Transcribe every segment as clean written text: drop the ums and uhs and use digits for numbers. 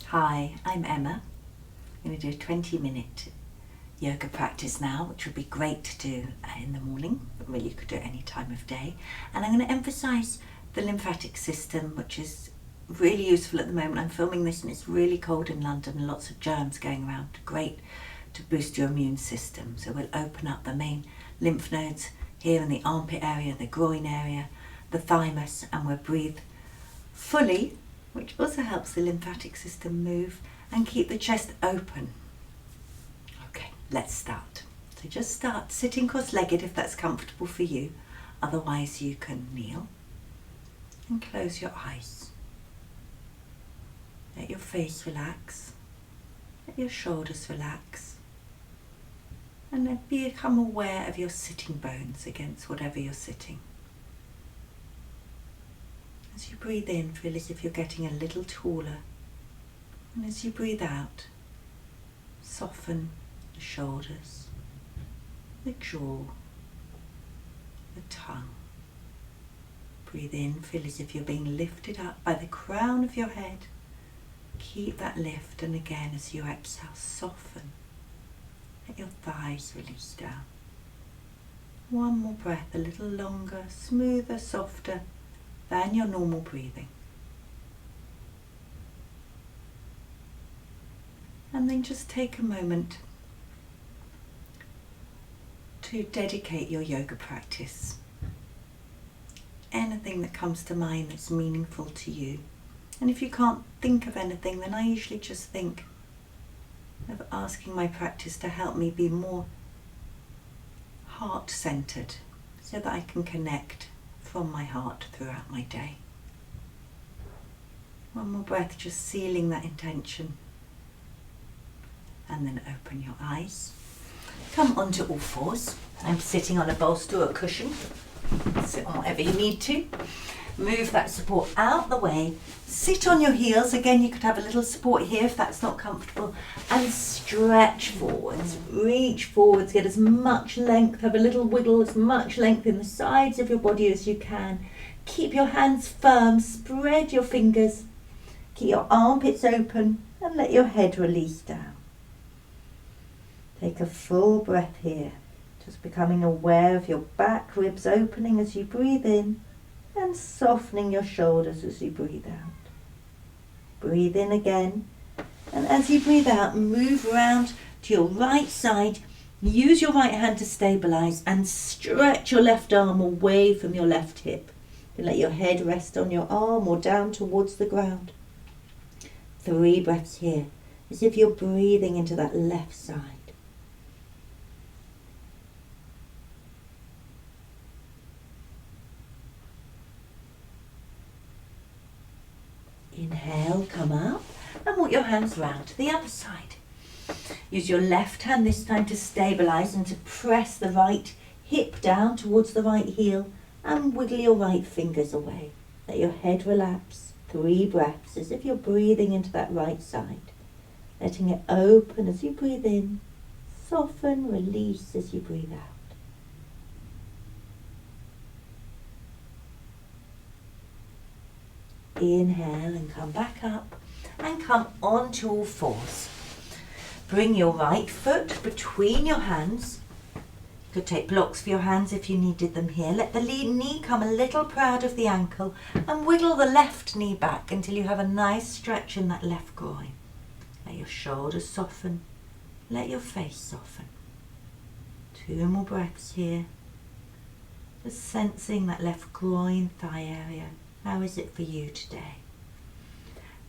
Hi, I'm Emma. I'm going to do a 20-minute yoga practice now, which would be great to do in the morning, but really you could do it any time of day. And I'm going to emphasise the lymphatic system, which is really useful at the moment. I'm filming this and it's really cold in London and lots of germs going around. Great to boost your immune system. So we'll open up the main lymph nodes here in the armpit area, the groin area, the thymus, and we'll breathe fully, which also helps the lymphatic system move, and keep the chest open. Okay, let's start. So just start sitting cross-legged if that's comfortable for you. Otherwise you can kneel and close your eyes. Let your face relax. Let your shoulders relax. And then become aware of your sitting bones against whatever you're sitting. As you breathe in, feel as if you're getting a little taller. And as you breathe out, soften the shoulders, the jaw, the tongue. Breathe in, feel as if you're being lifted up by the crown of your head. Keep that lift, and again as you exhale, soften. Let your thighs release down. One more breath, a little longer, smoother, softer than your normal breathing. And then just take a moment to dedicate your yoga practice. Anything that comes to mind that's meaningful to you. And if you can't think of anything, then I usually just think of asking my practice to help me be more heart-centered so that I can connect from my heart throughout my day. One more breath, just sealing that intention. And then open your eyes. Come onto all fours. I'm sitting on a bolster or a cushion. Sit on whatever you need to. Move that support out the way. Sit on your heels. Again, you could have a little support here if that's not comfortable. And stretch forwards. Reach forwards. Get as much length. Have a little wiggle. As much length in the sides of your body as you can. Keep your hands firm. Spread your fingers. Keep your armpits open. And let your head release down. Take a full breath here. Just becoming aware of your back ribs opening as you breathe in. And softening your shoulders as you breathe out. Breathe in again, and as you breathe out, move around to your right side. Use your right hand to stabilize and stretch your left arm away from your left hip. And let your head rest on your arm or down towards the ground. 3 breaths here, as if you're breathing into that left side. Inhale, come up and walk your hands round to the other side. Use your left hand this time to stabilize and to press the right hip down towards the right heel and wiggle your right fingers away. Let your head relapse. 3 breaths as if you're breathing into that right side. Letting it open as you breathe in. Soften, release as you breathe out. Inhale and come back up and come onto all fours. Bring your right foot between your hands. You could take blocks for your hands if you needed them here. Let the knee come a little proud of the ankle and wiggle the left knee back until you have a nice stretch in that left groin. Let your shoulders soften. Let your face soften. 2 more breaths here. Just sensing that left groin, thigh area. How is it for you today?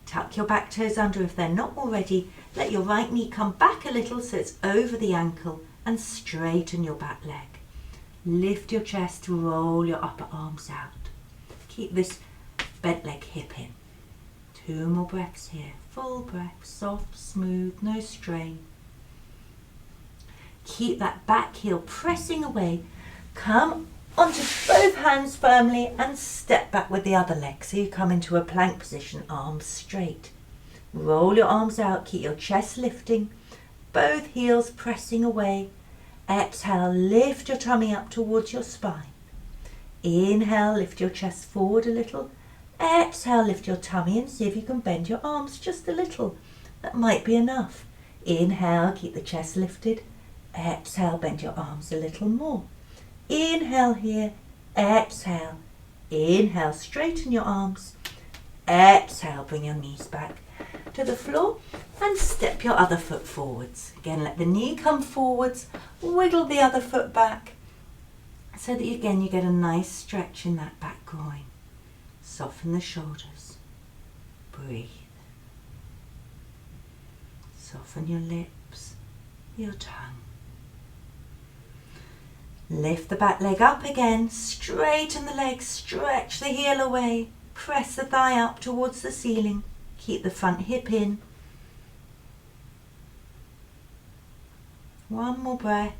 Tuck your back toes under if they're not already. Let your right knee come back a little so it's over the ankle and straighten your back leg. Lift your chest, roll your upper arms out. Keep this bent leg hip in. 2 more breaths here. Full breath, soft, smooth, no strain. Keep that back heel pressing away. Come onto both hands firmly and step back with the other leg. So you come into a plank position, arms straight. Roll your arms out, keep your chest lifting, both heels pressing away. Exhale, lift your tummy up towards your spine. Inhale, lift your chest forward a little. Exhale, lift your tummy and see if you can bend your arms just a little. That might be enough. Inhale, keep the chest lifted. Exhale, bend your arms a little more. Inhale here, exhale. Inhale, straighten your arms. Exhale, bring your knees back to the floor and step your other foot forwards. Again, let the knee come forwards, wiggle the other foot back so that again you get a nice stretch in that back groin. Soften the shoulders. Breathe. Soften your lips, your tongue. Lift the back leg up again, straighten the leg, stretch the heel away, press the thigh up towards the ceiling, keep the front hip in. One more breath,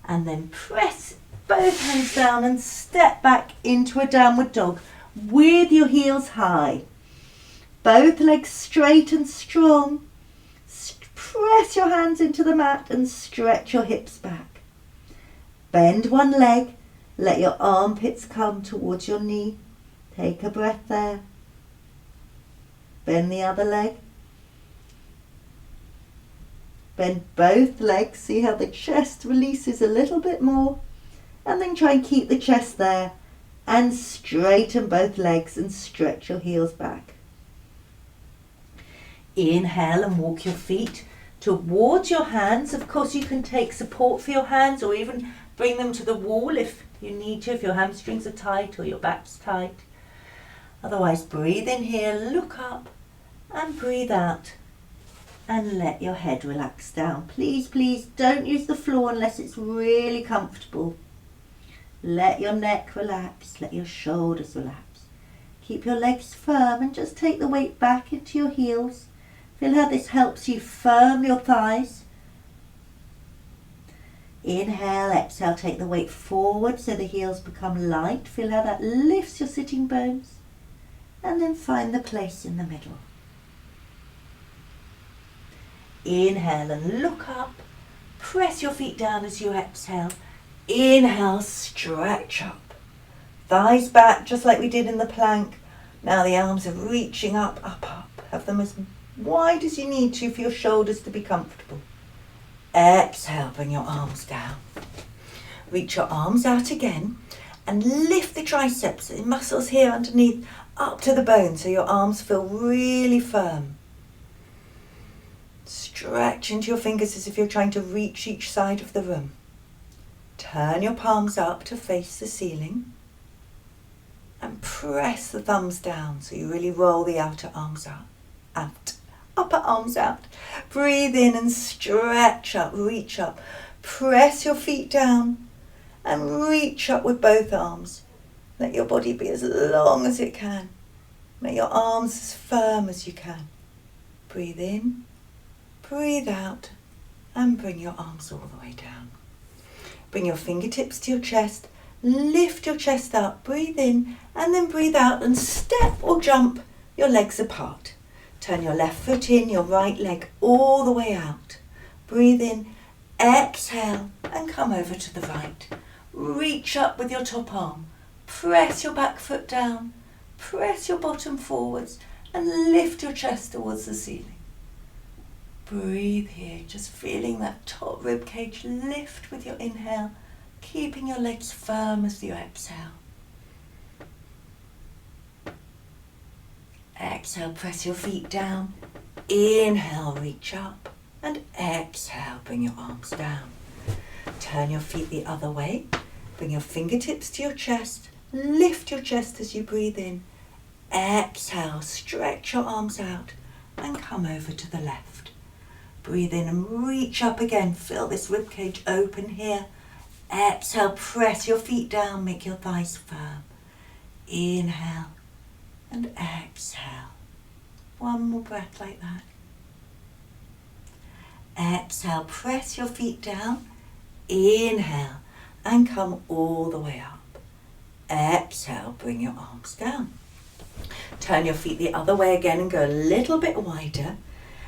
and then press both hands down and step back into a downward dog with your heels high. Both legs straight and strong. Press your hands into the mat and stretch your hips back. Bend one leg, let your armpits come towards your knee. Take a breath there. Bend the other leg. Bend both legs, see how the chest releases a little bit more. And then try and keep the chest there. And straighten both legs and stretch your heels back. Inhale and walk your feet towards your hands. Of course, you can take support for your hands or even bring them to the wall if you need to, if your hamstrings are tight or your back's tight. Otherwise, breathe in here, look up and breathe out and let your head relax down. Please, please don't use the floor unless it's really comfortable. Let your neck relax, let your shoulders relax. Keep your legs firm and just take the weight back into your heels. Feel how this helps you firm your thighs. Inhale, exhale, take the weight forward so the heels become light. Feel how that lifts your sitting bones. And then find the place in the middle. Inhale and look up. Press your feet down as you exhale. Inhale, stretch up. Thighs back just like we did in the plank. Now the arms are reaching up, up, up. Have them as wide as you need to for your shoulders to be comfortable. Exhale, bring your arms down. Reach your arms out again and lift the triceps, the muscles here underneath, up to the bone so your arms feel really firm. Stretch into your fingers as if you're trying to reach each side of the room. Turn your palms up to face the ceiling and press the thumbs down so you really roll the outer arms out. Upper arms out. Breathe in and stretch up, reach up. Press your feet down and reach up with both arms. Let your body be as long as it can. Make your arms as firm as you can. Breathe in, breathe out, and bring your arms all the way down. Bring your fingertips to your chest. Lift your chest up, breathe in, and then breathe out and step or jump your legs apart. Turn your left foot in, your right leg all the way out. Breathe in, exhale, and come over to the right. Reach up with your top arm. Press your back foot down. Press your bottom forwards and lift your chest towards the ceiling. Breathe here, just feeling that top rib cage lift with your inhale, keeping your legs firm as you exhale. Exhale, press your feet down. Inhale, reach up. And exhale, bring your arms down. Turn your feet the other way. Bring your fingertips to your chest. Lift your chest as you breathe in. Exhale, stretch your arms out and come over to the left. Breathe in and reach up again. Feel this ribcage open here. Exhale, press your feet down, make your thighs firm. Inhale and exhale. One more breath like that. Exhale, press your feet down. Inhale and come all the way up. Exhale, bring your arms down. Turn your feet the other way again and go a little bit wider.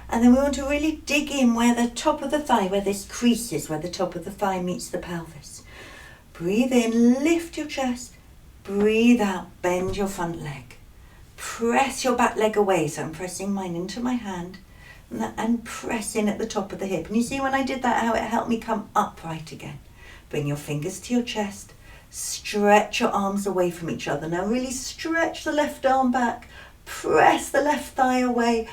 And then we want to really dig in where the top of the thigh, where this crease is, where the top of the thigh meets the pelvis. Breathe in, lift your chest. Breathe out, bend your front leg. press your back leg away. So I'm pressing mine into my hand and press in at the top of the hip. And you see when I did that, how it helped me come upright again. Bring your fingers to your chest. Stretch your arms away from each other. Now really stretch the left arm back. Press the left thigh away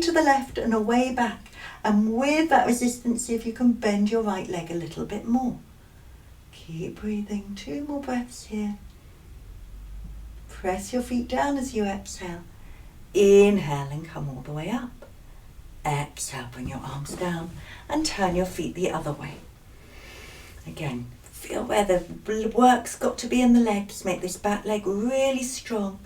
to the left and away back. And with that resistance, see if you can bend your right leg a little bit more. Keep breathing. 2 more breaths here. Press your feet down as you exhale. Inhale and come all the way up. Exhale, bring your arms down and turn your feet the other way. Again, feel where the work's got to be in the legs. Make this back leg really strong.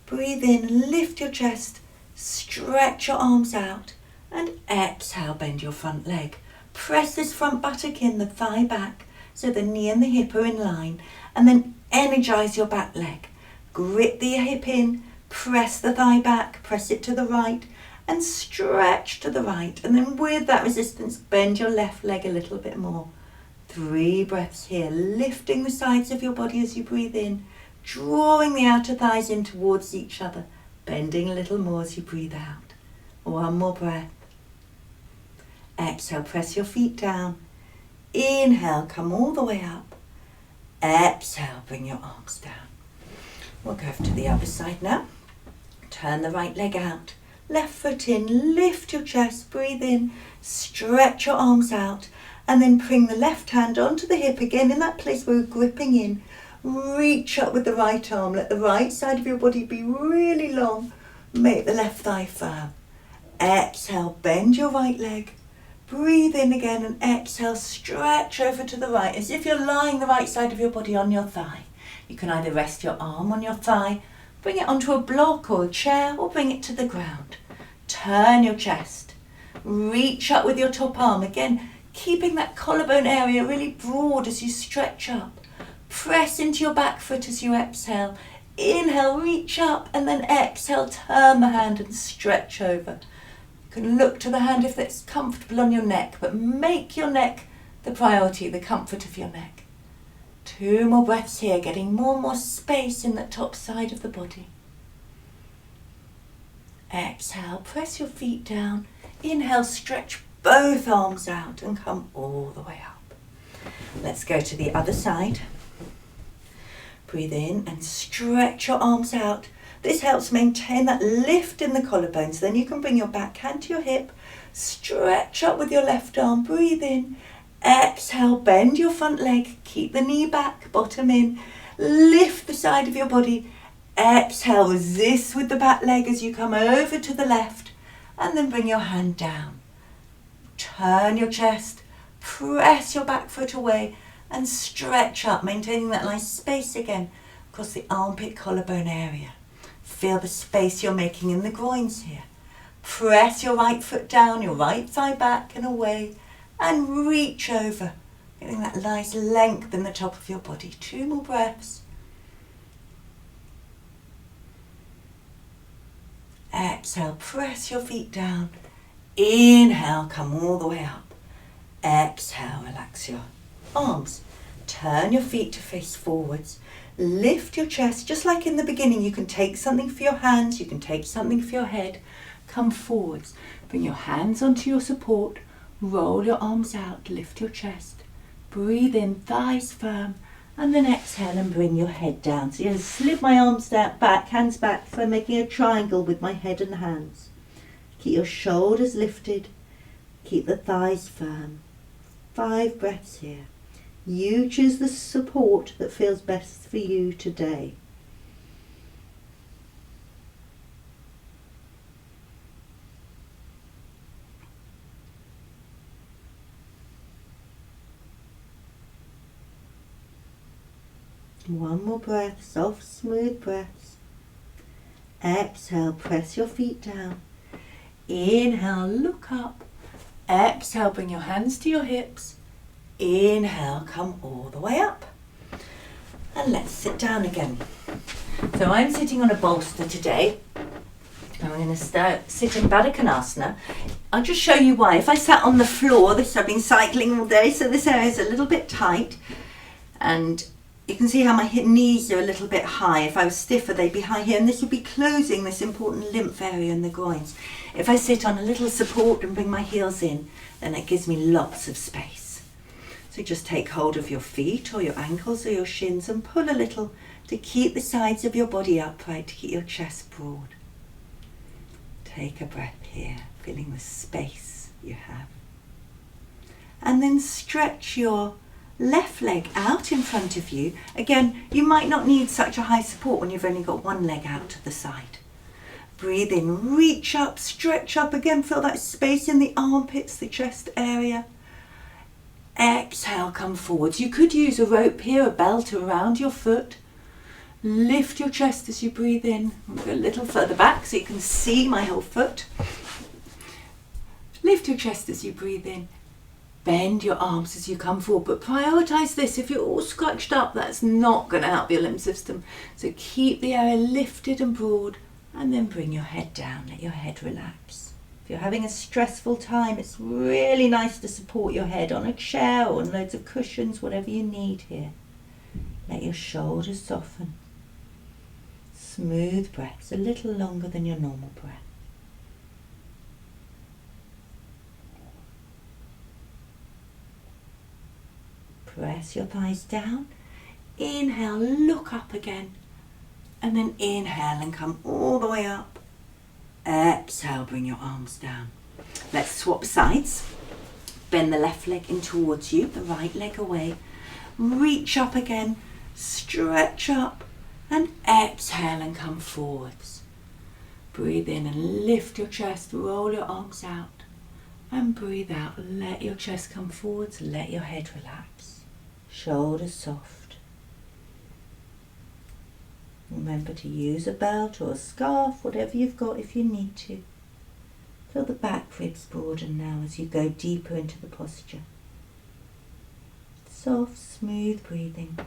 Breathe in, lift your chest, stretch your arms out, and exhale, bend your front leg. Press this front buttock in, the thigh back, so the knee and the hip are in line, and then energize your back leg. Grip the hip in, press the thigh back, press it to the right, and stretch to the right. And then with that resistance, bend your left leg a little bit more. 3 breaths here, lifting the sides of your body as you breathe in, drawing the outer thighs in towards each other, bending a little more as you breathe out. 1 more breath. Exhale, press your feet down. Inhale, come all the way up. Exhale, bring your arms down. We'll go to the other side now. Turn the right leg out. Left foot in, lift your chest, breathe in, stretch your arms out, and then bring the left hand onto the hip again in that place where we're gripping in. Reach up with the right arm. Let the right side of your body be really long. Make the left thigh firm. Exhale, bend your right leg. Breathe in again and exhale, stretch over to the right as if you're lying the right side of your body on your thigh. You can either rest your arm on your thigh, bring it onto a block or a chair, or bring it to the ground. Turn your chest. Reach up with your top arm. Again, keeping that collarbone area really broad as you stretch up. Press into your back foot as you exhale. Inhale, reach up, and then exhale, turn the hand and stretch over. You can look to the hand if that's comfortable on your neck, but make your neck the priority, the comfort of your neck. 2 more breaths here, getting more and more space in the top side of the body. Exhale, press your feet down. Inhale, stretch both arms out and come all the way up. Let's go to the other side. Breathe in and stretch your arms out. This helps maintain that lift in the collarbones. Then you can bring your back hand to your hip. Stretch up with your left arm. Breathe in. Exhale, bend your front leg. Keep the knee back, bottom in. Lift the side of your body. Exhale, resist with the back leg as you come over to the left. And then bring your hand down. Turn your chest. Press your back foot away. And stretch up, maintaining that nice space again across the armpit collarbone area. Feel the space you're making in the groins here. Press your right foot down, your right thigh back and away, and reach over, getting that nice length in the top of your body. 2 more breaths. Exhale, press your feet down. Inhale, come all the way up. Exhale, relax your arms. Turn your feet to face forwards. Lift your chest, just like in the beginning. You can take something for your hands, you can take something for your head. Come forwards. Bring your hands onto your support. Roll your arms out, lift your chest. Breathe in, thighs firm, and then exhale and bring your head down. So you slip my arms down, back, hands back, so I'm making a triangle with my head and hands. Keep your shoulders lifted. Keep the thighs firm. 5 breaths here. You choose the support that feels best for you today. One more breath, soft, smooth breaths. Exhale, press your feet down. Inhale, look up. Exhale, bring your hands to your hips. Inhale, come all the way up. And let's sit down again. So I'm sitting on a bolster today. I'm going to sit in Baddha Konasana. I'll just show you why. If I sat on the floor, I've been cycling all day, so this area is a little bit tight. And You can see how my knees are a little bit high. If I was stiffer, they'd be high here, and this would be closing this important lymph area in the groins. If I sit on a little support and bring my heels in, then it gives me lots of space. So just take hold of your feet or your ankles or your shins and pull a little to keep the sides of your body upright, to keep your chest broad. Take a breath here, feeling the space you have. And then stretch your left leg out in front of you. Again, you might not need such a high support when you've only got one leg out to the side. Breathe in, reach up, stretch up again, feel that space in the armpits, the chest area. Exhale, come forwards. You could use a rope here, a belt around your foot. Lift your chest as you breathe in. Go a little further back so you can see my whole foot. Lift your chest as you breathe in. Bend your arms as you come forward, but prioritise this. If you're all scrunched up, that's not going to help your lymph system. So keep the area lifted and broad, and then bring your head down. Let your head relax. If you're having a stressful time, it's really nice to support your head on a chair or on loads of cushions, whatever you need here. Let your shoulders soften. Smooth breaths, a little longer than your normal breath. Press your thighs down. Inhale, look up again. And then inhale and come all the way up. Exhale, bring your arms down. Let's swap sides. Bend the left leg in towards you, the right leg away. Reach up again, stretch up, and exhale and come forwards. Breathe in and lift your chest, roll your arms out. And breathe out, let your chest come forwards, let your head relax. Shoulders soft. Remember to use a belt or a scarf, whatever you've got if you need to. Feel the back ribs broaden now as you go deeper into the posture. Soft, smooth breathing.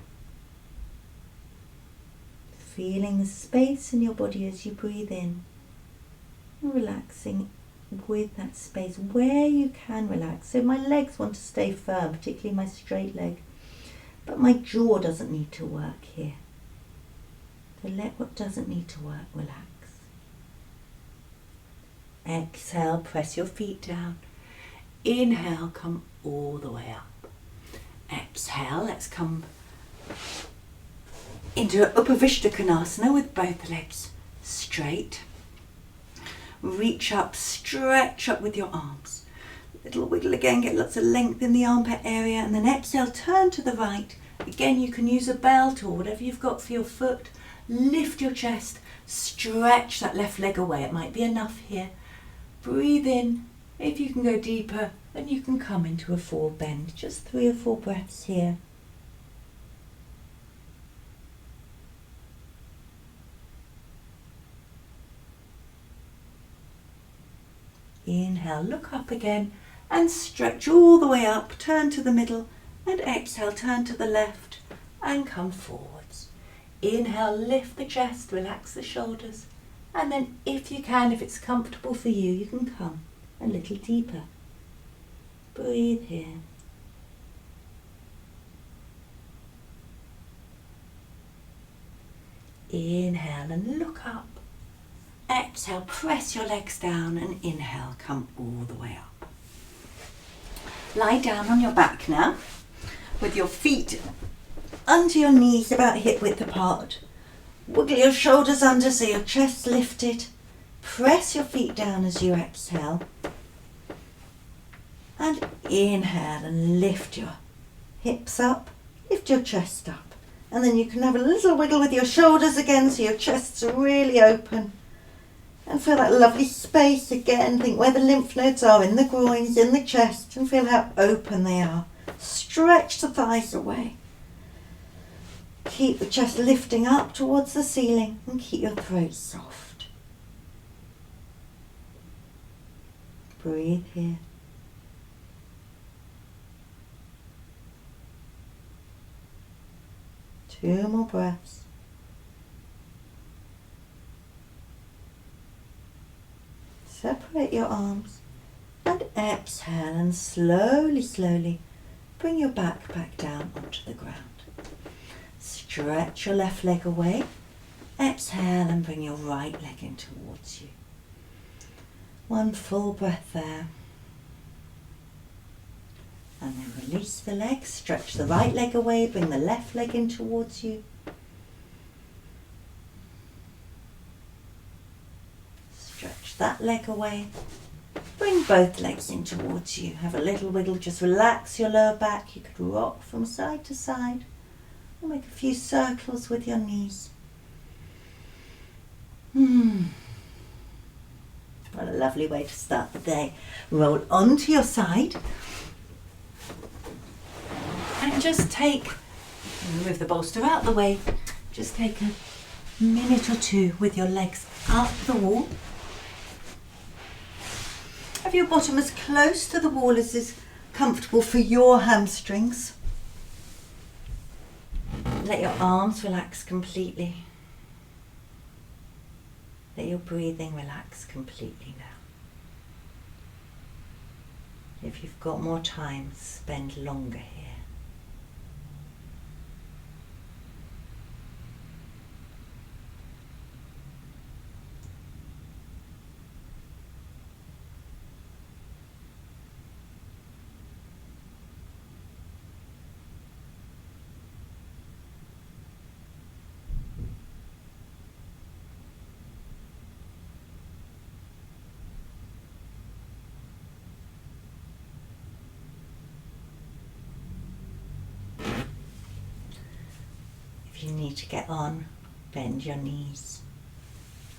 Feeling the space in your body as you breathe in. And relaxing with that space where you can relax. So my legs want to stay firm, particularly my straight leg. But my jaw doesn't need to work here. So let what doesn't need to work relax. Exhale, press your feet down. Inhale, come all the way up. Exhale, let's come into Upavishta Konasana with both legs straight. Reach up, stretch up with your arms. Little wiggle again, get lots of length in the armpit area, and then exhale, turn to the right. Again, you can use a belt or whatever you've got for your foot. Lift your chest, stretch that left leg away. It might be enough here. Breathe in. If you can go deeper, then you can come into a forward bend. Just 3 or 4 breaths here. Inhale, look up again and stretch all the way up, turn to the middle, and exhale, turn to the left and come forwards. Inhale, lift the chest, relax the shoulders, and then if you can, if it's comfortable for you, you can come a little deeper. Breathe here. Inhale and look up. Exhale, press your legs down, and inhale, come all the way up. Lie down on your back now with your feet under your knees about hip width apart. Wiggle your shoulders under so your chest's lifted. Press your feet down as you exhale. And inhale and lift your hips up, lift your chest up. And then you can have a little wiggle with your shoulders again so your chest's really open. And feel that lovely space again. Think where the lymph nodes are in the groins, in the chest, and feel how open they are. Stretch the thighs away. Keep the chest lifting up towards the ceiling and keep your throat soft. Breathe here. Two more breaths. Separate your arms and exhale, and slowly, slowly bring your back down onto the ground. Stretch your left leg away. Exhale and bring your right leg in towards you. One full breath there. And then release the leg, stretch the right leg away, bring the left leg in towards you. Stretch that leg away, bring both legs in towards you. Have a little wiggle, just relax your lower back. You could rock from side to side or make a few circles with your knees. What a lovely way to start the day. Roll onto your side. And just move the bolster out the way, just take a minute or two with your legs up the wall. Have your bottom as close to the wall as is comfortable for your hamstrings. Let your arms relax completely. Let your breathing relax completely now. If you've got more time, spend longer here. If you need to get on, bend your knees.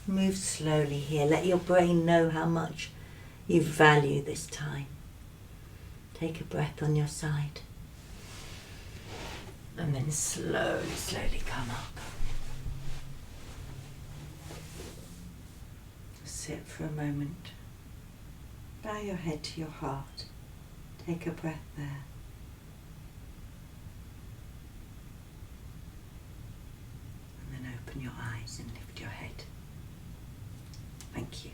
Move slowly here. Let your brain know how much you value this time. Take a breath on your side. And then slowly come up. Sit for a moment. Bow your head to your heart. Take a breath there. Open your eyes and lift your head. Thank you.